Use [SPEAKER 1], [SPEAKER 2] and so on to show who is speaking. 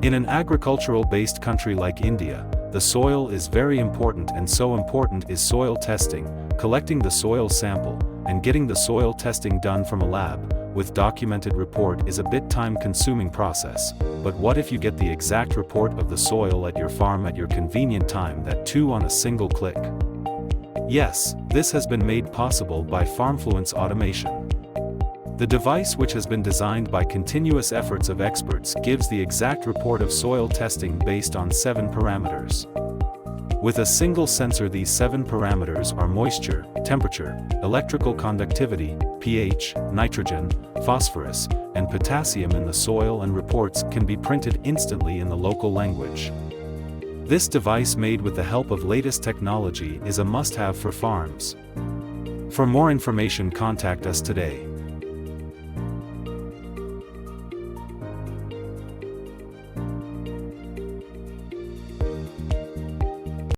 [SPEAKER 1] In an agricultural-based country like India, the soil is very important, and so important is soil testing, collecting the soil sample, and getting the soil testing done from a lab, with documented report is a bit time-consuming process. But what if you get the exact report of the soil at your farm at your convenient time, that too on a single click? Yes, this has been made possible by Farmfluence automation. The device, which has been designed by continuous efforts of experts, gives the exact report of soil testing based on 7 parameters. With a single sensor, these 7 parameters are moisture, temperature, electrical conductivity, pH, nitrogen, phosphorus, and potassium in the soil, and reports can be printed instantly in the local language. This device, made with the help of latest technology, is a must-have for farms. For more information, contact us today.